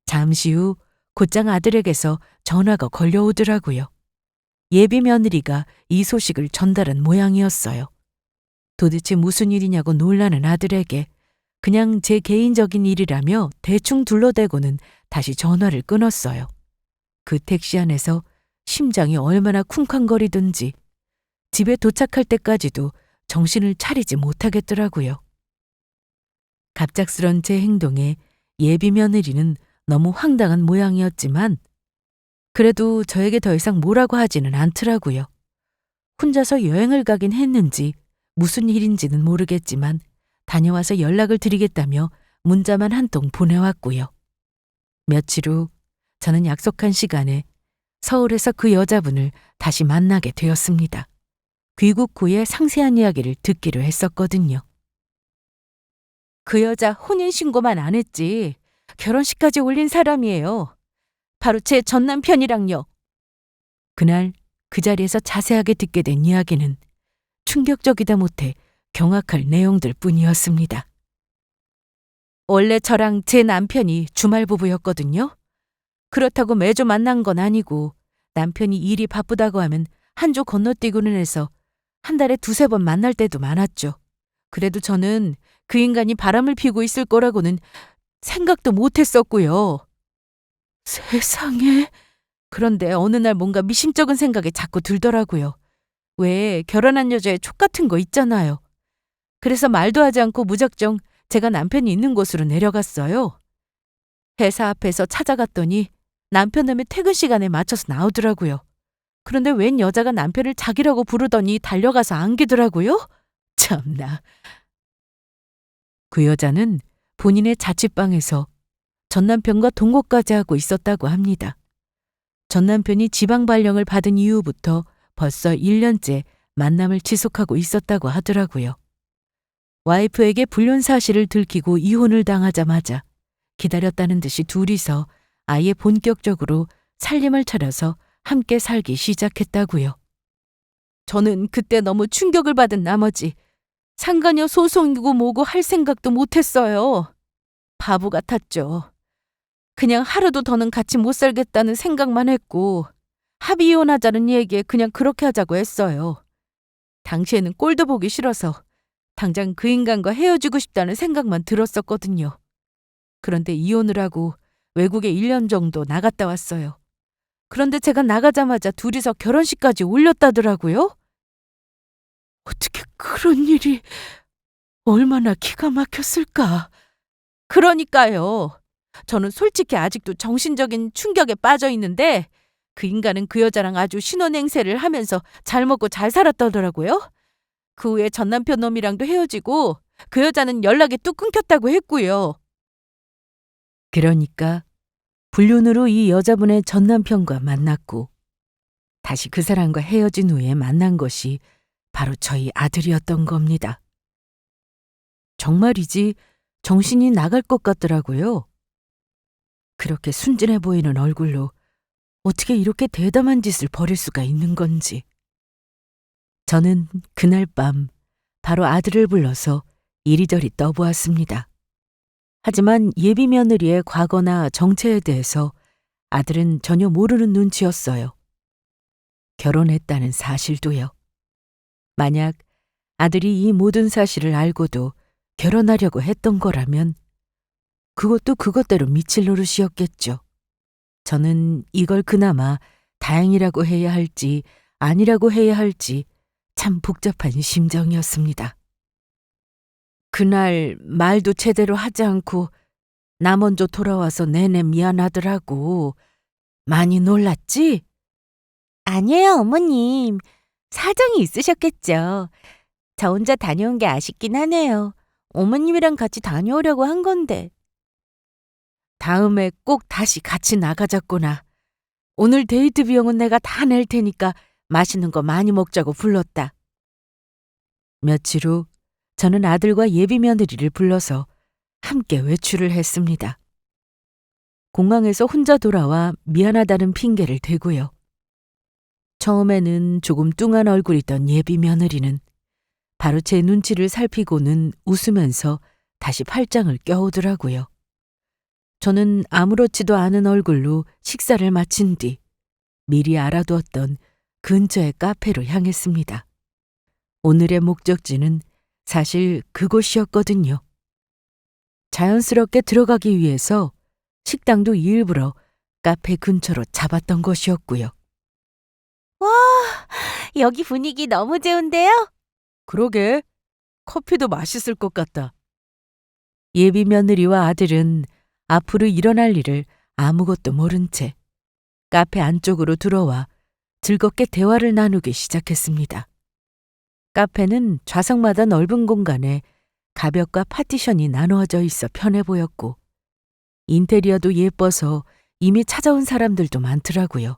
잠시 후 곧장 아들에게서 전화가 걸려오더라고요. 예비 며느리가 이 소식을 전달한 모양이었어요. 도대체 무슨 일이냐고 놀라는 아들에게 그냥 제 개인적인 일이라며 대충 둘러대고는 다시 전화를 끊었어요. 그 택시 안에서 심장이 얼마나 쿵쾅거리든지 집에 도착할 때까지도 정신을 차리지 못하겠더라고요. 갑작스런 제 행동에 예비 며느리는 너무 황당한 모양이었지만 그래도 저에게 더 이상 뭐라고 하지는 않더라고요. 혼자서 여행을 가긴 했는지 무슨 일인지는 모르겠지만 다녀와서 연락을 드리겠다며 문자만 한 통 보내왔고요. 며칠 후 저는 약속한 시간에 서울에서 그 여자분을 다시 만나게 되었습니다. 귀국 후에 상세한 이야기를 듣기로 했었거든요. 그 여자 혼인신고만 안 했지 결혼식까지 올린 사람이에요. 바로 제 전 남편이랑요. 그날 그 자리에서 자세하게 듣게 된 이야기는 충격적이다 못해 경악할 내용들 뿐이었습니다. 원래 저랑 제 남편이 주말 부부였거든요. 그렇다고 매주 만난 건 아니고 남편이 일이 바쁘다고 하면 한 조 건너뛰고는 해서 한 달에 두세 번 만날 때도 많았죠. 그래도 저는 그 인간이 바람을 피우고 있을 거라고는 생각도 못 했었고요. 세상에. 그런데 어느 날 뭔가 미심쩍은 생각이 자꾸 들더라고요. 왜 결혼한 여자의 촉 같은 거 있잖아요. 그래서 말도 하지 않고 무작정 제가 남편이 있는 곳으로 내려갔어요. 회사 앞에서 찾아갔더니 남편 놈이 퇴근 시간에 맞춰서 나오더라고요. 그런데 웬 여자가 남편을 자기라고 부르더니 달려가서 안기더라고요. 참나. 그 여자는 본인의 자취방에서 전 남편과 동거까지 하고 있었다고 합니다. 전 남편이 지방 발령을 받은 이후부터 벌써 1년째 만남을 지속하고 있었다고 하더라고요. 와이프에게 불륜 사실을 들키고 이혼을 당하자마자 기다렸다는 듯이 둘이서 아예 본격적으로 살림을 차려서 함께 살기 시작했다고요. 저는 그때 너무 충격을 받은 나머지 상간녀 소송이고 뭐고 할 생각도 못했어요. 바보 같았죠. 그냥 하루도 더는 같이 못 살겠다는 생각만 했고 합의 이혼하자는 얘기에 그냥 그렇게 하자고 했어요. 당시에는 꼴도 보기 싫어서 당장 그 인간과 헤어지고 싶다는 생각만 들었었거든요. 그런데 이혼을 하고 외국에 1년 정도 나갔다 왔어요. 그런데 제가 나가자마자 둘이서 결혼식까지 올렸다더라고요. 어떻게 그런 일이 얼마나 기가 막혔을까. 그러니까요. 저는 솔직히 아직도 정신적인 충격에 빠져 있는데 그 인간은 그 여자랑 아주 신혼행세를 하면서 잘 먹고 잘 살았다더라고요. 그 후에 전 남편 놈이랑도 헤어지고 그 여자는 연락이 뚝 끊겼다고 했고요. 그러니까 불륜으로 이 여자분의 전 남편과 만났고 다시 그 사람과 헤어진 후에 만난 것이 바로 저희 아들이었던 겁니다. 정말이지 정신이 나갈 것 같더라고요. 그렇게 순진해 보이는 얼굴로 어떻게 이렇게 대담한 짓을 벌일 수가 있는 건지. 저는 그날 밤 바로 아들을 불러서 이리저리 떠보았습니다. 하지만 예비 며느리의 과거나 정체에 대해서 아들은 전혀 모르는 눈치였어요. 결혼했다는 사실도요. 만약 아들이 이 모든 사실을 알고도 결혼하려고 했던 거라면 그것도 그것대로 미칠 노릇이었겠죠. 저는 이걸 그나마 다행이라고 해야 할지 아니라고 해야 할지 참 복잡한 심정이었습니다. 그날 말도 제대로 하지 않고 나 먼저 돌아와서 내내 미안하더라고. 많이 놀랐지? 아니에요, 어머님. 사정이 있으셨겠죠. 저 혼자 다녀온 게 아쉽긴 하네요. 어머님이랑 같이 다녀오려고 한 건데. 다음에 꼭 다시 같이 나가자꾸나. 오늘 데이트 비용은 내가 다 낼 테니까 맛있는 거 많이 먹자고 불렀다. 며칠 후 저는 아들과 예비 며느리를 불러서 함께 외출을 했습니다. 공항에서 혼자 돌아와 미안하다는 핑계를 대고요. 처음에는 조금 뚱한 얼굴이던 예비 며느리는 바로 제 눈치를 살피고는 웃으면서 다시 팔짱을 껴오더라고요. 저는 아무렇지도 않은 얼굴로 식사를 마친 뒤 미리 알아두었던 근처의 카페로 향했습니다. 오늘의 목적지는 사실 그곳이었거든요. 자연스럽게 들어가기 위해서 식당도 일부러 카페 근처로 잡았던 것이었고요. 와, 여기 분위기 너무 좋은데요? 그러게, 커피도 맛있을 것 같다. 예비 며느리와 아들은 앞으로 일어날 일을 아무것도 모른 채 카페 안쪽으로 들어와 즐겁게 대화를 나누기 시작했습니다. 카페는 좌석마다 넓은 공간에 가벽과 파티션이 나누어져 있어 편해 보였고 인테리어도 예뻐서 이미 찾아온 사람들도 많더라고요.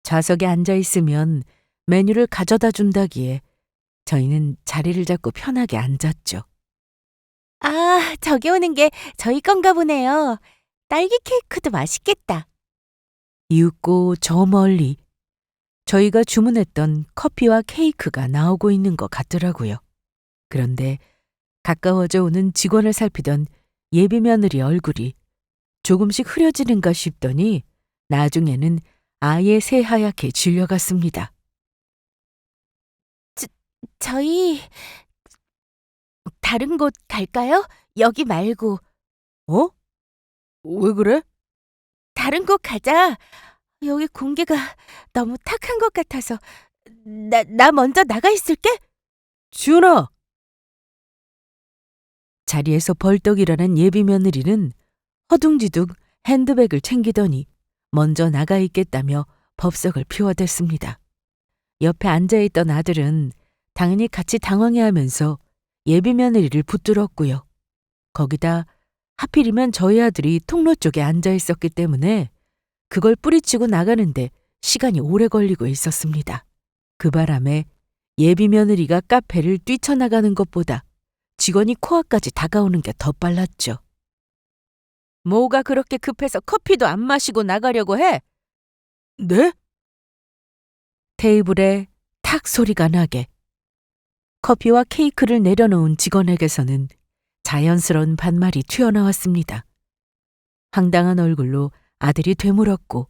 좌석에 앉아 있으면 메뉴를 가져다 준다기에 저희는 자리를 잡고 편하게 앉았죠. 아, 저기 오는 게 저희 건가 보네요. 딸기 케이크도 맛있겠다. 이윽고 저 멀리 저희가 주문했던 커피와 케이크가 나오고 있는 것 같더라고요. 그런데 가까워져 오는 직원을 살피던 예비 며느리 얼굴이 조금씩 흐려지는가 싶더니 나중에는 아예 새하얗게 질려갔습니다. 저희 다른 곳 갈까요? 여기 말고. 어? 왜 그래? 다른 곳 가자. 여기 공기가 너무 탁한 것 같아서. 나 먼저 나가 있을게. 지훈아! 자리에서 벌떡 일어난 예비 며느리는 허둥지둥 핸드백을 챙기더니 먼저 나가 있겠다며 법석을 피워댔습니다. 옆에 앉아있던 아들은 당연히 같이 당황해하면서 예비 며느리를 붙들었고요. 거기다 하필이면 저희 아들이 통로 쪽에 앉아 있었기 때문에 그걸 뿌리치고 나가는데 시간이 오래 걸리고 있었습니다. 그 바람에 예비 며느리가 카페를 뛰쳐나가는 것보다 직원이 코앞까지 다가오는 게 더 빨랐죠. 뭐가 그렇게 급해서 커피도 안 마시고 나가려고 해? 네? 테이블에 탁 소리가 나게 커피와 케이크를 내려놓은 직원에게서는 자연스러운 반말이 튀어나왔습니다. 황당한 얼굴로 아들이 되물었고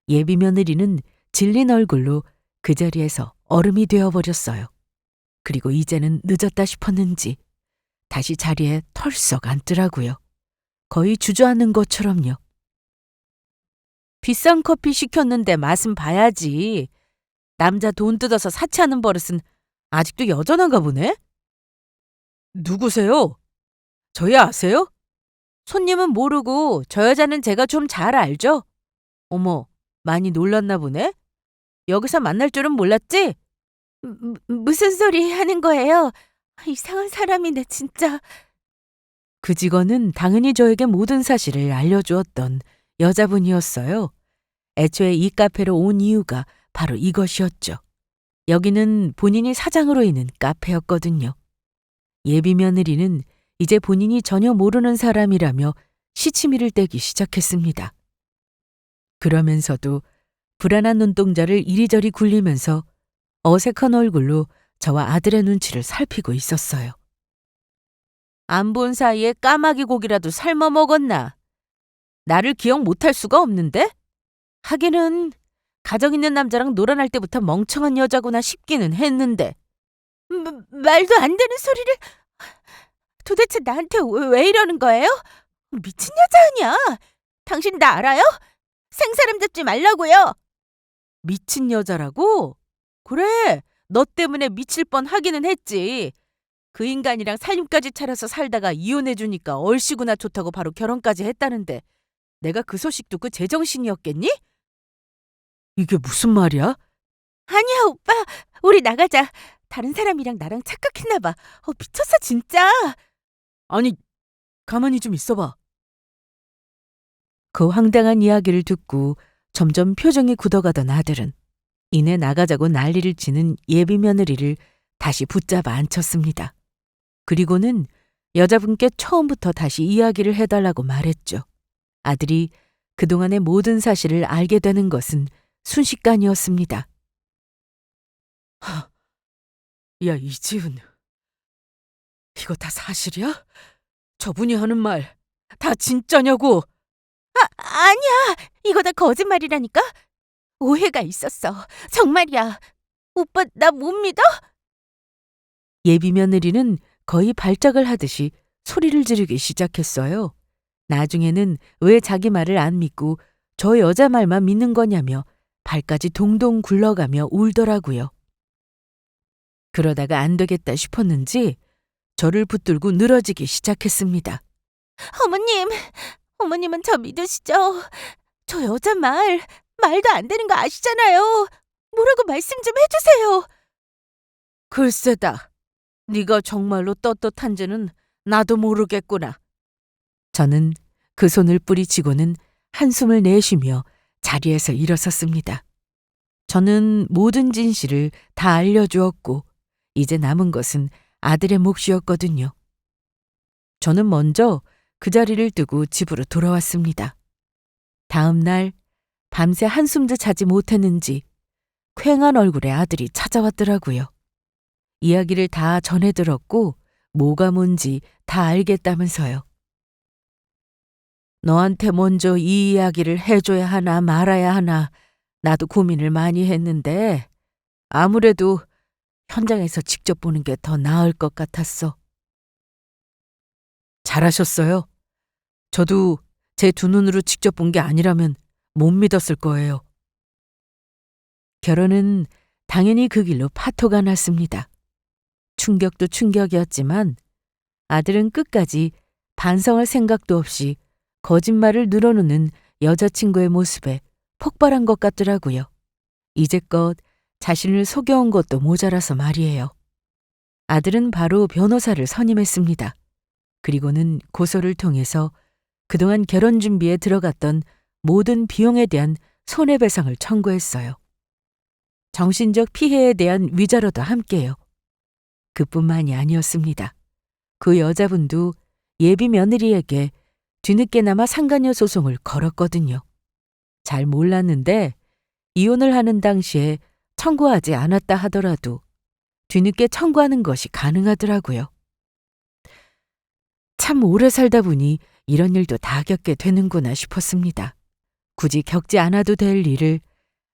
예비 며느리는 질린 얼굴로 그 자리에서 얼음이 되어버렸어요. 그리고 이제는 늦었다 싶었는지 다시 자리에 털썩 앉더라고요. 거의 주저앉는 것처럼요. 비싼 커피 시켰는데 맛은 봐야지. 남자 돈 뜯어서 사치하는 버릇은 아직도 여전한가 보네? 누구세요? 저희 아세요? 손님은 모르고 저 여자는 제가 좀 잘 알죠? 어머, 많이 놀랐나 보네? 여기서 만날 줄은 몰랐지? 무슨 소리 하는 거예요? 이상한 사람이네, 진짜. 그 직원은 당연히 저에게 모든 사실을 알려주었던 여자분이었어요. 애초에 이 카페로 온 이유가 바로 이것이었죠. 여기는 본인이 사장으로 있는 카페였거든요. 예비 며느리는 이제 본인이 전혀 모르는 사람이라며 시치미를 떼기 시작했습니다. 그러면서도 불안한 눈동자를 이리저리 굴리면서 어색한 얼굴로 저와 아들의 눈치를 살피고 있었어요. 안 본 사이에 까마귀 고기라도 삶아 먹었나? 나를 기억 못할 수가 없는데? 하기는 가정 있는 남자랑 놀아날 때부터 멍청한 여자구나 싶기는 했는데. 말도 안 되는 소리를. 도대체 나한테 왜 이러는 거예요? 미친 여자 아니야. 당신 나 알아요? 생사람 잡지 말라고요. 미친 여자라고? 그래, 너 때문에 미칠 뻔 하기는 했지. 그 인간이랑 살림까지 차려서 살다가 이혼해주니까 얼씨구나 좋다고 바로 결혼까지 했다는데 내가 그 소식 듣고 제정신이었겠니? 이게 무슨 말이야? 아니야, 오빠. 우리 나가자. 다른 사람이랑 나랑 착각했나 봐. 미쳤어, 진짜. 아니, 가만히 좀 있어봐. 그 황당한 이야기를 듣고 점점 표정이 굳어가던 아들은 이내 나가자고 난리를 치는 예비 며느리를 다시 붙잡아 앉혔습니다. 그리고는 여자분께 처음부터 다시 이야기를 해달라고 말했죠. 아들이 그동안의 모든 사실을 알게 되는 것은 순식간이었습니다. 야, 이지은. 이거 다 사실이야? 저분이 하는 말 다 진짜냐고? 아니야. 이거 다 거짓말이라니까? 오해가 있었어. 정말이야. 오빠, 나 못 믿어? 예비 며느리는 거의 발작을 하듯이 소리를 지르기 시작했어요. 나중에는 왜 자기 말을 안 믿고 저 여자 말만 믿는 거냐며 발까지 동동 굴러가며 울더라고요. 그러다가 안 되겠다 싶었는지 저를 붙들고 늘어지기 시작했습니다. 어머님은 저 믿으시죠? 저 여자 말도 안 되는 거 아시잖아요. 뭐라고 말씀 좀 해주세요. 글쎄다. 네가 정말로 떳떳한지는 나도 모르겠구나. 저는 그 손을 뿌리치고는 한숨을 내쉬며 자리에서 일어섰습니다. 저는 모든 진실을 다 알려주었고 이제 남은 것은 아들의 몫이었거든요. 저는 먼저 그 자리를 뜨고 집으로 돌아왔습니다. 다음 날 밤새 한숨도 자지 못했는지 퀭한 얼굴의 아들이 찾아왔더라고요. 이야기를 다 전해 들었고 뭐가 뭔지 다 알겠다면서요. 너한테 먼저 이 이야기를 해줘야 하나 말아야 하나 나도 고민을 많이 했는데 아무래도 현장에서 직접 보는 게 더 나을 것 같았어. 잘하셨어요. 저도 제 두 눈으로 직접 본 게 아니라면 못 믿었을 거예요. 결혼은 당연히 그 길로 파토가 났습니다. 충격도 충격이었지만 아들은 끝까지 반성할 생각도 없이 거짓말을 늘어놓는 여자친구의 모습에 폭발한 것 같더라고요. 이제껏 자신을 속여온 것도 모자라서 말이에요. 아들은 바로 변호사를 선임했습니다. 그리고는 고소를 통해서 그동안 결혼 준비에 들어갔던 모든 비용에 대한 손해배상을 청구했어요. 정신적 피해에 대한 위자료도 함께요. 그뿐만이 아니었습니다. 그 여자분도 예비 며느리에게 뒤늦게나마 상간녀 소송을 걸었거든요. 잘 몰랐는데 이혼을 하는 당시에 청구하지 않았다 하더라도 뒤늦게 청구하는 것이 가능하더라고요. 참 오래 살다 보니 이런 일도 다 겪게 되는구나 싶었습니다. 굳이 겪지 않아도 될 일을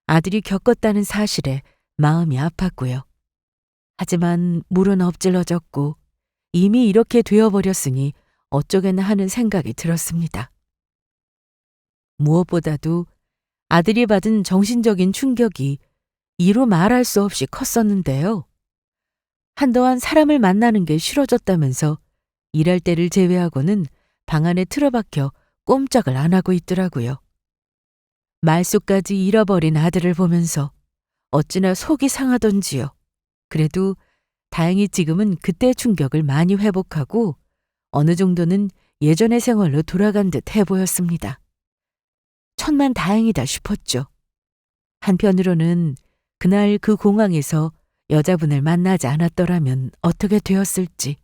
아들이 겪었다는 사실에 마음이 아팠고요. 하지만 물은 엎질러졌고 이미 이렇게 되어버렸으니 어쩌겠나 하는 생각이 들었습니다. 무엇보다도 아들이 받은 정신적인 충격이 이루 말할 수 없이 컸었는데요. 한동안 사람을 만나는 게 싫어졌다면서 일할 때를 제외하고는 방 안에 틀어박혀 꼼짝을 안 하고 있더라고요. 말수까지 잃어버린 아들을 보면서 어찌나 속이 상하던지요. 그래도 다행히 지금은 그때의 충격을 많이 회복하고 어느 정도는 예전의 생활로 돌아간 듯 해 보였습니다. 천만 다행이다 싶었죠. 한편으로는 그날 그 공항에서 여자분을 만나지 않았더라면 어떻게 되었을지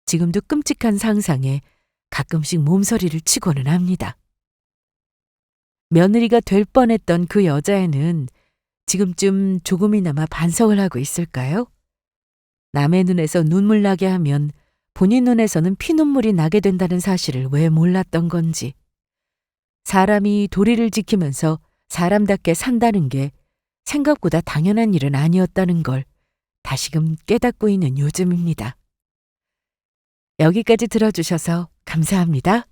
지금도 끔찍한 상상에 가끔씩 몸서리를 치고는 합니다. 며느리가 될 뻔했던 그 여자애는 지금쯤 조금이나마 반성을 하고 있을까요? 남의 눈에서 눈물 나게 하면 본인 눈에서는 피눈물이 나게 된다는 사실을 왜 몰랐던 건지. 사람이 도리를 지키면서 사람답게 산다는 게 생각보다 당연한 일은 아니었다는 걸 다시금 깨닫고 있는 요즘입니다. 여기까지 들어주셔서 감사합니다.